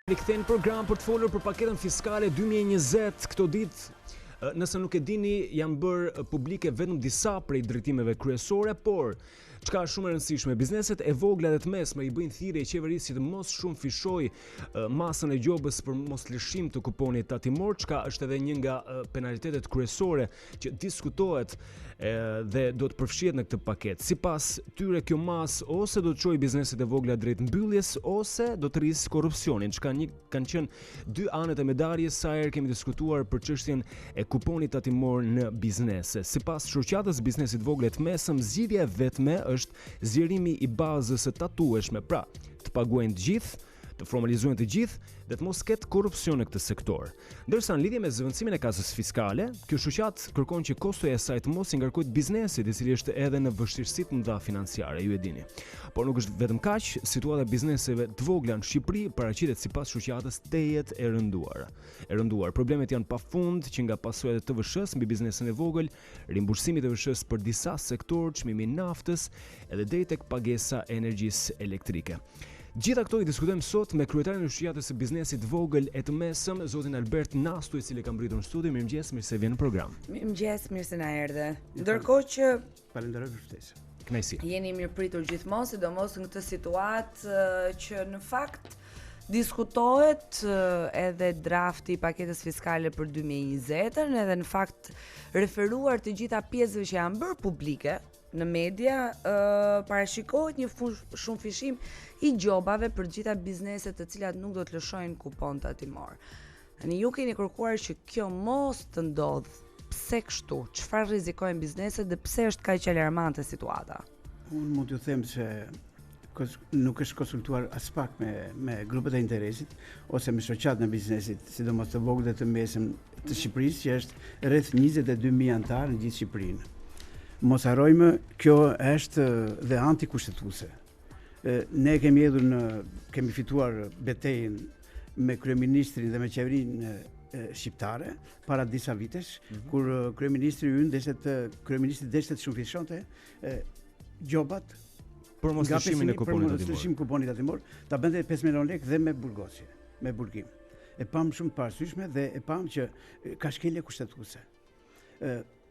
Rikthejnë program për të folur për paketën fiskale 2020. Këto ditë, nëse nuk e dini, janë bërë publike vetëm disa prej drejtimeve kryesore, por çka është shumë e rëndësishme, bizneset e vogla dhe të mesme i bëjnë thirrje qeverisë që të mos shumëfishojë masën e gjobës për mos lëshim të kuponit tatimor, çka është edhe një nga penalitetet kryesore që diskutohet dhe do të përfshihet në këtë paketë. Sipas tyre, kjo masë ose do të çojë bizneset e vogla drejt mbylljes ose do të rrisë korrupsionin, çka kanë qenë dy anët e medaljes sa herë kemi diskutuar për çështjen e kuponit tatimor në biznese. Sipas Shoqatës biznesit vogël të mesëm, zgjidhja e vetme është zgjerimi i bazës së tatueshme, pra të paguajnë të gjithë, të formalizojnë të gjithë dhe të mos ketë korrupsion në këtë sektor. Ndërsa në lidhje me zëvendësimin e kasës fiskale, kjo shoqatë kërkon që kostoja e saj të mos i ngarkohet biznesit, i cili është edhe në vështirësi të mëdha financiare, ju e dini. Por nuk është vetëm kaq, situata e bizneseve të vogla në Shqipëri paraqitet sipas shoqatës tejet e rënduar. Problemet janë pafund që nga pasojat e TVSH-së mbi biznesin e vogël, rimbursimi i TVSH-së për disa sektorë, çmimi i naftës edhe deri tek pagesa e energjisë elektrike. Gjitha këto i diskutojmë sot me kryetarin e shoqatës së biznesit vogël e të mesëm, zotin Albert Nastu, i cili ka mbritur në studio. Mirëmëngjes, mirë se vjen në program. Mirëmëngjes, mirë se na erdhe. Ndërkohë që falenderoj për ftesën. Kënaqësi. Jeni mirëpritur gjithmonë, sidomos në këtë situatë që në fakt diskutohet edhe drafti i paketës fiskale për 2020-ën, edhe në fakt referuar të gjitha pjesëve që janë bërë publike në media, parashikohet një shumëfishim i gjobave për gjitha bizneset të cilat nuk do të lëshojnë kupon tatimor. Tani ju keni kërkuar që kjo mos të ndodh. Pse kështu? Çfarë rrezikojnë bizneset dhe pse është kaq alarmante situata? Unë mund t'ju them se nuk është konsultuar as pak me grupet e interesit ose me shoqatën e biznesit, sidomos të vogël dhe të mesëm të Shqipërisë, që është rreth 22.000 anëtar në gjithë Shqipërinë. Mos harrojmë, kjo është dhe antikushtetuese. Ne kemi fituar betejën me kryeministrin dhe me qeverinë shqiptare para disa vitesh, kur kryeministri ynë deshte të shumëfishonte gjobat për mos lëshimin e kuponit tatimor, ta bënte 5 milion lekë dhe me burgosje, me burgim. E pam shumë të parasyshme dhe e pam që ka shkelje kushtetuese.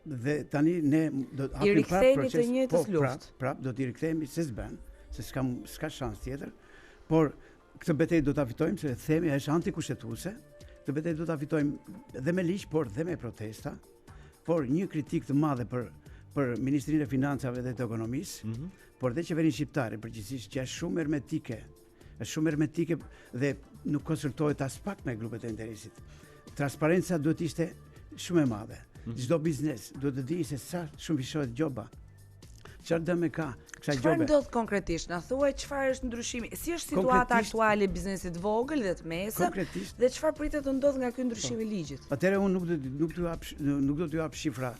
Dhe tani ne do të hapim prapë proces. Të njëjtës luftë. Prap do t'i rikthehemi se s'bën, se s'ka shans tjetër, por këtë betejë do ta fitojmë, se themi është antikushtetuese. Këtë betejë do ta fitojmë dhe me ligj, por dhe me protesta. Por një kritik të madhe për Ministrinë e Financave dhe të Ekonomisë, por dhe qeverinë shqiptare përgjithsisht, që është shumë hermetike dhe nuk konsultohet as pak me grupet e interesit. Transparenca duhet ishte shumë e madhe. Çdo biznes duhet të di se sa shumëfishohet gjoba. Çfarë dëme ka kësaj gjobe? Çfarë ndodh konkretisht? Na thuaj çfarë është ndryshimi? Si është situata aktuale e biznesit vogël dhe të mesëm? Dhe çfarë pritet të ndodh nga ky ndryshim i ligjit? Atëherë unë nuk do t'ju jap shifra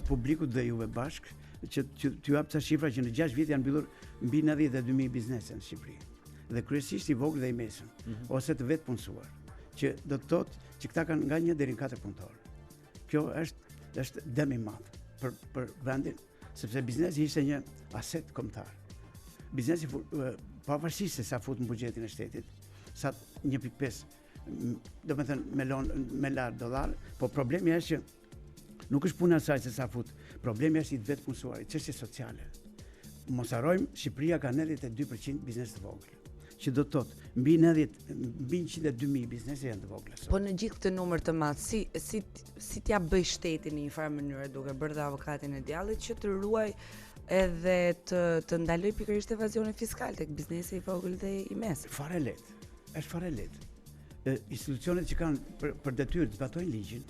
publikut dhe juve bashk, që t'ju jap ca shifra që në 6 vjet janë mbyllur mbi 92.000 biznese në Shqipëri. Dhe kryesisht i vogël dhe i mesëm, ose të vetë punësuar, që do të thotë që këta kanë nga 1 deri në 4 punëtorë. Kjo është dëm i madh për vendin, sepse biznesi ishte një aset kombëtar. Biznesi pavarësisht se sa fut në buxhetin e shtetit, sa 1.5, do të thënë $1 po problemi është që nuk është puna e saj se sa fut. Problemi është i vetë punësuarit, çështje sociale. Mos harrojmë, Shqipëria ka 92% biznes të vogël, që do të thotë mbi 102.000 biznese janë të vogla. Po në gjithë këtë numër të madh, si t'ja bëj shtetin në një farë mënyrë, duke bërë dhe avokatin e djallit, që të ruaj edhe të ndaloj pikërisht evazionin fiskal tek biznesi i vogël dhe i mesëm? Fare lehtë. Institucionet që kanë për detyrë të zbatojnë ligjin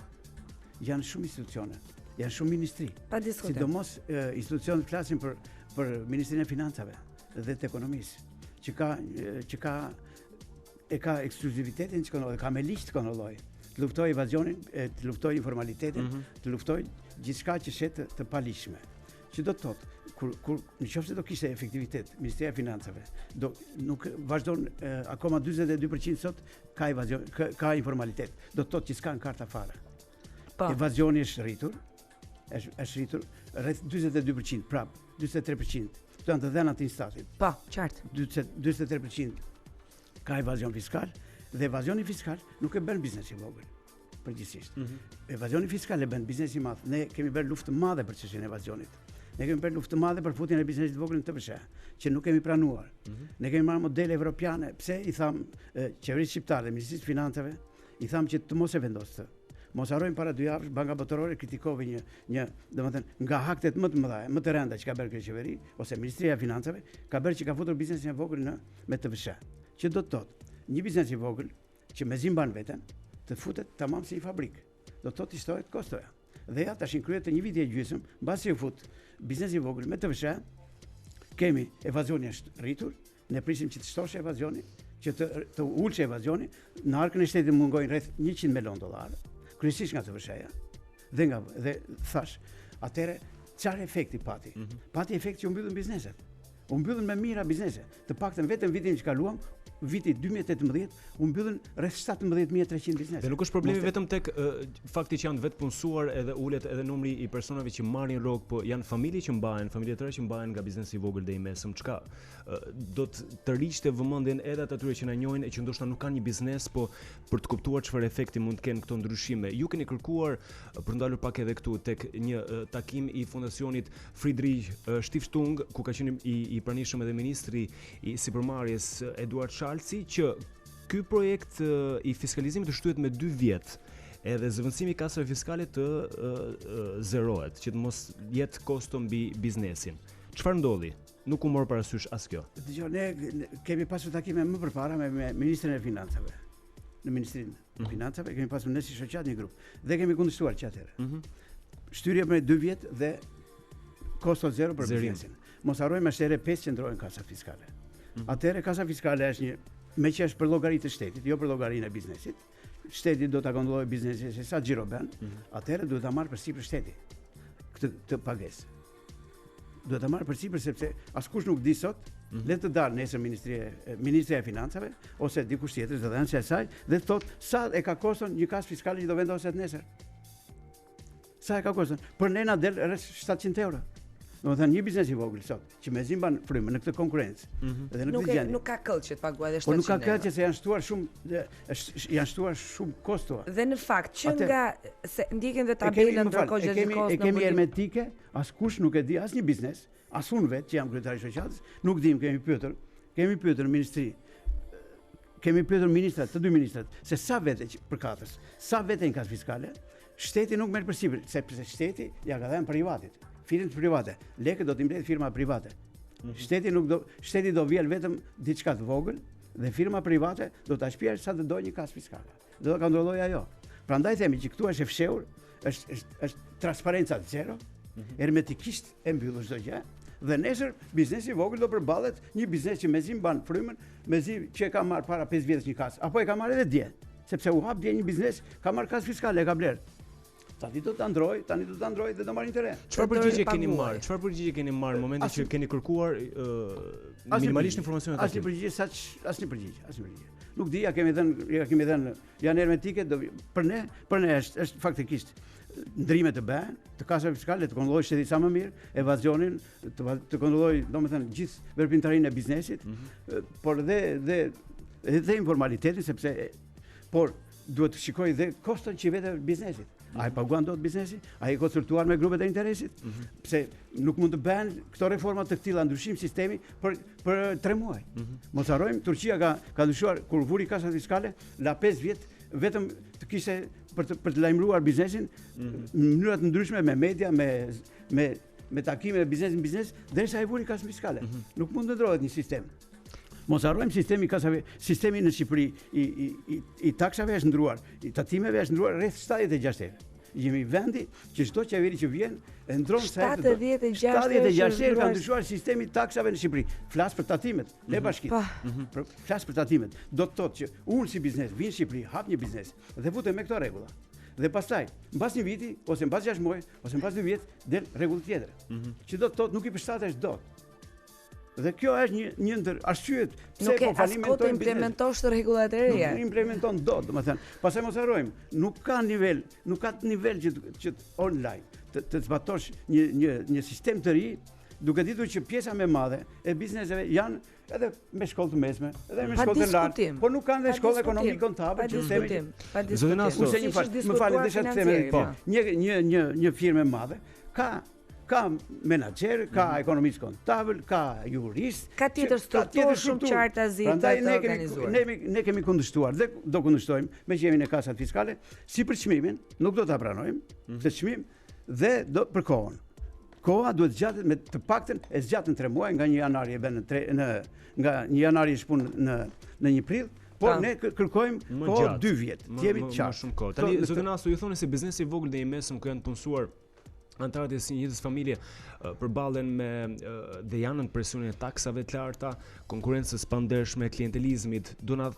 janë shumë institucione, janë shumë ministri. Pa diskutim. Sidomos institucionet flasin për Ministrinë e Financave dhe të Ekonomisë, që ka ekskluzivitetin që ka me ligj të kontrolloj, të luftoj evazionin, të luftoj informalitetin, të luftoj gjithçka që shet të paligjshme. Që do të thotë, kur nëse do kishte efektivitet Ministria e Financave, nuk vazhdon akoma 42% sot ka evazion, ka informalitet. Do të thotë që s'kan karta fare. Evazioni është rritur rreth 42%, prap 43%. Janë të dhënat të statit. Po, qartë. 43% ka evazion fiskal, Dhe evazioni fiskal nuk e bën biznesi i vogël. Përgjithsisht. Evazioni fiskal e bën biznesi i madh. Ne kemi bërë luftë të madhe për çështjen e evazionit. Ne kemi bërë luftë të madhe për futjen e biznesit të vogël në TVSH, që nuk kemi pranuar. Ne kemi marrë modele evropiane, pse i tham qeverisë shqiptare dhe Ministrisë të Financave, i tham që të mos e vendosë. Mos harrojmë para 2 javësh Banka Botërore kritikoi domethënë nga haktet më të mëdha, më të rënda që ka bërë kjo qeveri ose Ministria e Financave, ka bërë që ka futur biznesin e vogël me TVSH. Që do të thotë, një biznes i vogël që mezi mban veten, të futet tamam si një fabrikë. Do të thotë i shtohet kostoja. Dhe ja tash kryet të një viti e gjysmë, mbasi u fut biznesi i vogël me TVSH, kemi evazioni është rritur, ne prisim që të shtoshë evazioni, që të ulçë evazioni, në arkën e shtetit mungojnë rreth 100 milion dollarë, kryesisht nga TVSH-ja. Dhe thash, atëre çfarë efekti pati? Pati efekt që u mbyllën bizneset. U mbyllën me mira biznese. Të paktën vetëm vitin që kaluam, viti 2018, u mbyllën rreth 17.300 biznese. Dhe nuk është problemi vetëm tek fakti që janë vetë punësuar edhe ulet edhe numri i personave që marrin rrogë, po janë familje që mbahen, familje të tëra që mbahen nga biznesi i vogël dhe i mesëm, çka do të rriqte vëmendjen edhe atyre që na njohin e që ndoshta nuk kanë një biznes, po për të kuptuar çfarë efekti mund të kenë këto ndryshime. Ju keni kërkuar për ndalur pak edhe këtu tek një takim i fondacionit Friedrich Stiftung, ku ka qenë i pranishëm edhe ministri i sipërmarrjes Eduard që ky projekt i fiskalizimit të shtyhet me 2 vjet, edhe zëvendësimi i kasave fiskale të zerohet, që të mos jetë kosto mbi biznesin. Çfarë ndodhi? Nuk u mor parasysh as kjo. Dgjoj, ne kemi pasur takime më përpara me ministrin e Financave. Në Ministrinë e Financave kemi pasur ne si shoqat një grup dhe kemi kundërshtuar që atëherë. Shtyrje me 2 vjet dhe kosto zero për biznesin. Mos harrojmë atëherë 5 qendrojnë kasa fiskale. Atëherë kasa fiskale është me që është për llogaritë të shtetit, jo për llogarinë e biznesit. Shteti do ta kontrollojë biznesin se sa xhiro bën. Atëherë duhet ta marrë përsipër shteti këtë pagesë. Duhet ta marrë përsipër sepse askush nuk di sot, le të dalë nesër Ministria e Financave ose dikush tjetër do dhënë se saj dhe thotë sa e ka koston një kasë fiskale që do vendoset nesër. Sa e ka koston? Për ne na del rreth 700 euro. Domethënë një biznes i vogël sot, që me zimban frymën në këtë konkurrencë. Dhe në këtë gjendje. Nuk ka këllë që të paguaj edhe 700 euro. Po nuk ka këllë që se janë shtuar shumë kosto. Dhe në fakt që nga se ndjekin dhe tabelën ndërkohë që e kemi hermetike, askush nuk e di asnjë biznes, as unë vetë që jam kryetari i shoqatës, nuk dim, kemi pyetur në ministri. Kemi pyetur ministrat, të 2 ministrat, se sa vete përkatës, sa vete në kasë fiskale, shteti nuk merr përsipër, sepse shteti ja ka dhënë privatit. Firmat private, lekët do t'i mbledh firma private. Shteti do vjel vetëm diçka të vogël dhe firma private do ta shpjerë sa të dojë një kasë fiskale. Do ta kontrollojë ajo. Prandaj themi që këtu është e fshehur, është transparenca zero, hermetikisht e mbyllur çdo gjë. Dhe nesër biznesi i vogël do përballet një biznes që mezi mban frymën, mezi që e ka marr para 5 vjetësh një kasë, apo e ka marrë edhe dje, sepse u hap dje një biznes, ka marrë kasë fiskale, e ka bler. Tani do ta ndroj dhe do marrin të re. Çfarë përgjigje keni marrë? Çfarë përgjigje keni marrë në momentin që keni kërkuar minimalisht informacione? Asnjë përgjigje. Nuk di, ja kemi dhënë janë hermetike, për ne është faktikisht ndrime të bëhen, të kasave fiskale të kontrollojë shteti sa më mirë, evazionin, të kontrollojë, domethënë gjithë veprimtarinë e biznesit, por dhe informalitetin sepse duhet të shikojë dhe koston që vetë biznesit. A i paguan dot biznesi? A i konsultuar me grupet e interesit? Pse nuk mund të bëhen këto reforma të këtilla ndryshim sistemi për 3 muaj. Mos harrojmë, Turqia ka ndryshuar kur vuri kasat fiskale, la 5 vjet vetëm të kishte për të lajmëruar biznesin në mënyra të ndryshme me media, me takime me biznes, derisa ai vuri kasën fiskale. Nuk mund të ndrohet një sistem. Mos harrojmë sistemi në Shqipëri i taksave është ndruar, i tatimeve është ndruar rreth 76 herë. Jemi vendi që çdo qeveri që vjen e ndron sa 76 herë ka ndryshuar sistemi i taksave në Shqipëri. Flas për tatimet, le bashkit. Flas për tatimet. Do të thotë që unë si biznes vin në Shqipëri, hap një biznes dhe futem me këto rregulla. Dhe pastaj, mbas një viti ose mbas 6 muaj ose mbas 2 vjet del rregull tjetër. Që do të thotë nuk i përshtatesh dot. Dhe kjo është një ndër arsyet pse po falimentojmë. Nuk e implementosh të rregullat e reja. Nuk implementon dot, domethënë. Pastaj mos harrojmë, nuk ka nivel që online të zbatosh një sistem të ri duke ditur që pjesa më e madhe e bizneseve janë edhe me shkollë të mesme, edhe me shkollë të lartë, por nuk kanë dhe shkollë ekonomik kontabël që themi. Më falni, desha të them, një firmë e madhe ka menaxher, ka ekonomist kontabël, ka jurist, ka tjetër strukturë shumë qartë azitë të organizuar. Ne kemi kundërshtuar dhe do kundërshtojmë me që jemi në kasat fiskale, si për çmimin, nuk do ta pranojmë këtë çmim dhe do për kohën. Koha duhet zgjatet me të paktën e zgjatën 3 muaj nga 1 janari e bën nga 1 janari shpun në 1 prill. Por ne kërkojmë kohë 2 vjet. Jemi të qartë. Më shumë kohë. Tani zotin Astu, ju thoni se biznesi i vogël dhe i mesëm ku janë punësuar antarët e një njëjtës familje përballen me dhe janë në presionin e taksave të larta, konkurrencës pandershme, klientelizmit. Do na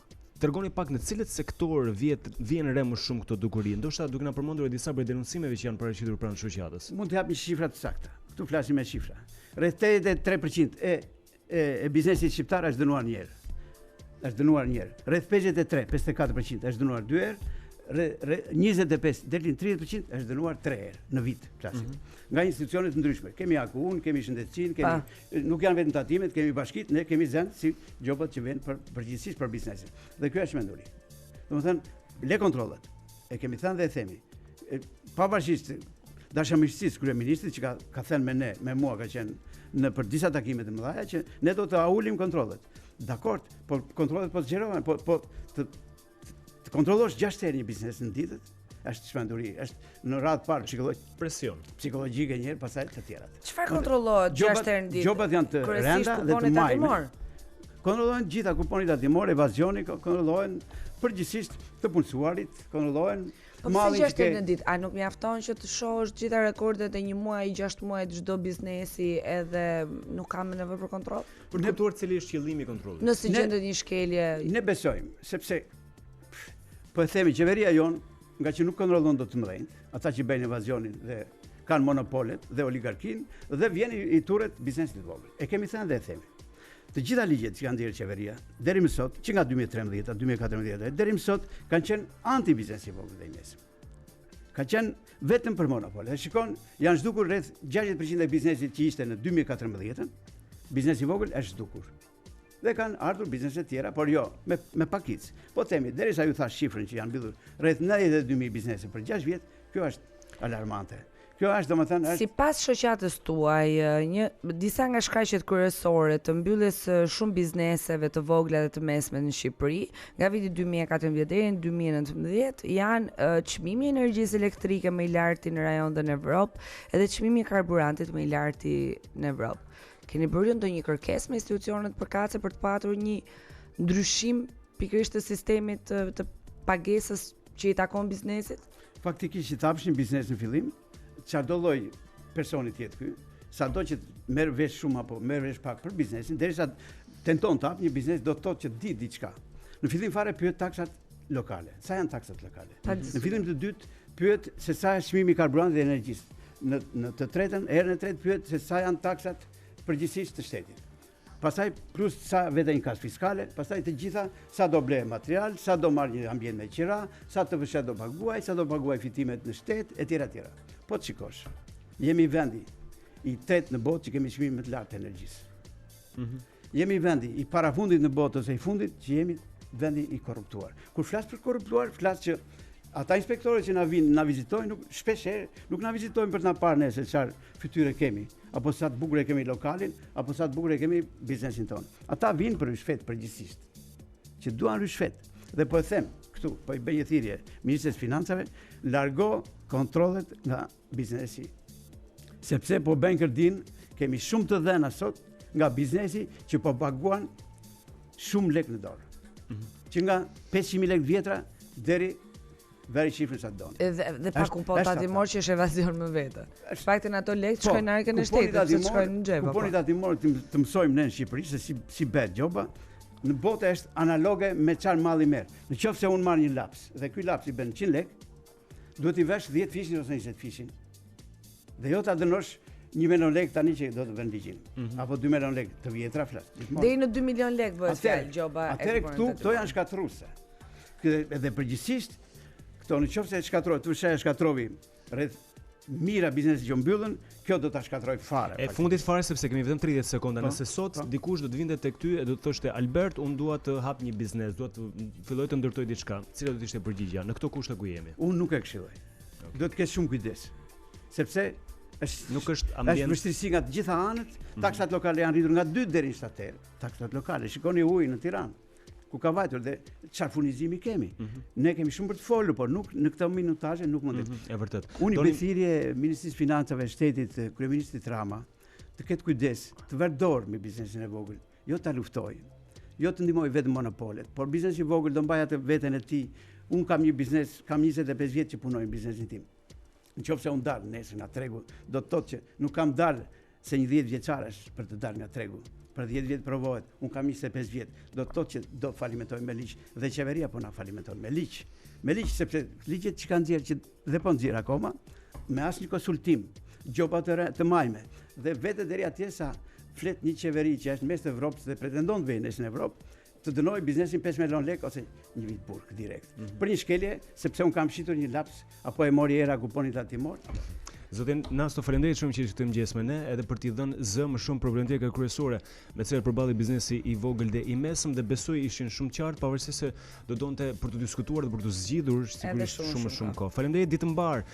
tregoni pak në cilët sektor vjen re më shumë këto dukuri. Ndoshta duke na përmendur disa prej denuncimeve që janë paraqitur pranë shoqatës. Mund të japim shifra të sakta. Këtu flasim me shifra. Rreth 83% e biznesit shqiptar është dënuar një herë. Është dënuar një herë. Rreth 54% është dënuar 2 herë. 25 deri në 30% është dënuar 3 herë në vit, flasim. Nga institucione të ndryshme. Kemi AKU-n, kemi shëndetësinë, nuk janë vetëm tatimet, kemi bashkitë, ne kemi zënë si gjobat që vijnë përgjithsisht për biznesin. Dhe kjo është menduri. Domethënë, le kontrollet. E kemi thënë dhe e themi. Pavarësisht dashamirësisë kryeministrit që ka thënë me mua ka qenë për disa takime të mëdha që ne do të ulim kontrollet. Dakor, por kontrollet po zgjerohen, po të kontrollosh 6 herë një biznes në ditët, është çmenduri, është në radhë parë presion psikologjike një herë, pastaj të tjerat. Çfarë kontrollohet 6 herë në ditë? Gjobat janë të rënda dhe të majme. Kontrollohen gjitha kuponit atimor, evazioni, kontrollohen përgjithsisht të punësuarit, kontrollohen mallin që ke në ditë. A nuk mjafton që të shohësh gjitha rekordet e një muaji, 6 muaj të çdo biznesi edhe nuk ka më nevojë për kontroll? Për të kuptuar cili është qëllimi i kontrollit. Nëse gjendet një shkelje, ne besojmë, sepse po e themi qeveria jon, nga që nuk kontrollon dot të mëdhenjt, ata që bëjnë evazionin dhe kanë monopolet dhe oligarkin dhe vjen i turret biznesit të vogël. E kemi thënë dhe e themi. Të gjitha ligjet që kanë dhënë qeveria deri më sot, që nga 2013, 2014 deri më sot kanë qenë anti biznesi i vogël dhe i mesëm. Ka qenë vetëm për monopole. Dhe shikon, janë zhdukur rreth 60% e biznesit që ishte në 2014, biznesi i vogël është zhdukur. Dhe kanë ardhur biznese tjera, por jo, me pakic. Po themi, derisa ju thash shifrën që janë mbyllur rreth 92.000 biznese për 6 vjet, kjo është alarmante. Kjo është domethënë sipas shoqatës tuaj, disa nga shkaqet kryesore të mbylljes shumë bizneseve të vogla dhe të mesme në Shqipëri, nga viti 2014 deri në 2019, janë çmimi i energjisë elektrike më i lartë në rajon dhe në Evropë, edhe çmimi i karburantit më i lartë në Evropë. Keni bërë ndonjë kërkesë me institucionet përkatëse për të patur një ndryshim pikërisht të sistemit të pagesës që i takon biznesit? Faktikisht që t'hapshin biznes në fillim, çdo lloj personi tjetër ky, sado që merr vesh shumë apo merr vesh pak për biznesin, derisa tenton të hap një biznes do të thotë që di diçka. Në fillim fare pyet taksat lokale. Sa janë taksat lokale? Në fillim të dytë pyet se sa është çmimi i karburantit dhe energjisë. Në të tretën, herën e tretë pyet se sa janë taksat përgjithsisht të shtetit. Pastaj plus sa vetë një kasë fiskale, pastaj të gjitha sa do ble material, sa do marrë një ambient me qira, sa TVSH do paguaj, sa do paguaj fitimet në shtet, etj. Po të shikosh, jemi vendi i tretë në botë që kemi çmimin më të lartë të energjisë. Jemi vendi i parafundit në botë ose i fundit që jemi vendi i korruptuar. Kur flas për korruptuar, flas që ata inspektorët që na vinë, na vizitojnë, shpesh herë nuk na vizitojnë për të na parë ne se çfarë fytyre kemi, apo sa të bukur e kemi lokalin, apo sa të bukur e kemi biznesin ton. Ata vinë për rishfet përgjithsisht. Që duan rishfet. Dhe po e them këtu, po i bëj një thirrje Ministrisë së Financave, largo kontrollet nga biznesi. Sepse po bën kërdin, kemi shumë të dhëna sot nga biznesi që po paguan shumë lek në dorë. Që nga 500.000 lekë vjetra deri veri shifrën sa të doni. Dhe pa kupon tatimor që është evazion më vetë. Faktin ato lekë shkojnë në arkën e shtetit, se shkojnë në xhep. Kuponit tatimor të mësojmë ne në Shqipëri se si bëhet gjoba, në botë është analoge me çfarë malli merr. Nëse unë marr një laps dhe ky laps i bën 100 lekë, duhet i vesh 10 fishin ose 20 fishin. Dhe jo ta dënosh 1 milion lekë tani që do të vën ligjin. Apo 2 milion lekë të vjetra flas. Deri në 2 milion lekë bëhet fjalë gjoba. Atëherë këto janë shkatërruese. Edhe përgjithsisht këto në qoftë se shkatrohet, tu sheh shkatrovi rreth mira biznesi që mbyllen, kjo do ta shkatroj fare. E fundit fare sepse kemi vetëm 30 sekonda. Nëse sot dikush do të vinte tek ty e do të thoshte Albert, unë dua të hap një biznes, dua të filloj të ndërtoj diçka. Cila do të ishte përgjigjja në këto kushte ku jemi? Unë nuk e këshilloj. Do të kesh shumë kujdes. Sepse nuk është ambient. Është vështirësi nga të gjitha anët. Taksat lokale janë rritur nga 2 deri në 7 herë. Taksat lokale, shikoni ujin në Tiranë, ku ka vajtur dhe çfarë furnizimi kemi. Ne kemi shumë për të folur, por nuk në këtë minutazhe nuk mundet. E vërtet. Unë i bëj thirrje Ministrisë Financave Shtetit, Kryeministrit Rama, të ketë kujdes, të vardor me biznesin e vogël, jo ta luftoj, jo të ndihmoj vetëm monopolet, por biznesi i vogël do mbaj atë veten e tij. Unë kam një biznes, kam 25 vjet që punoj në biznesin tim. Nëse unë dal nesër nga tregu, do të thotë që nuk kam dalë se një 10 vjeçaresh për të dalë nga tregu. Për 10 vjet provohet, unë kam 25 vjet, do të thotë që do falimentojmë me ligj dhe qeveria po na falimenton me ligj. Me ligj sepse ligjet që kanë nxjerrë që dhe po nxjerr akoma me asnjë konsultim, gjobat të majme dhe vetë deri atje sa flet një qeveri që është mes të Evropës dhe pretendon të vejë në Evropë, të dënoj biznesin 5 milion lek ose një vit burg direkt. Për një shkelje, sepse unë kam shitur një laps apo e mori era kuponit aty mor. Zotin Nasto, faleminderit shumë që ishte mëngjes me ne edhe për t'i dhënë zë më shumë problematika kryesore me të cilat përballet biznesi i vogël dhe i mesëm dhe besoj ishin shumë qartë pavarësisht se do donte për të diskutuar dhe për të zgjidhur sigurisht shumë kohë. Faleminderit, ditë mbar.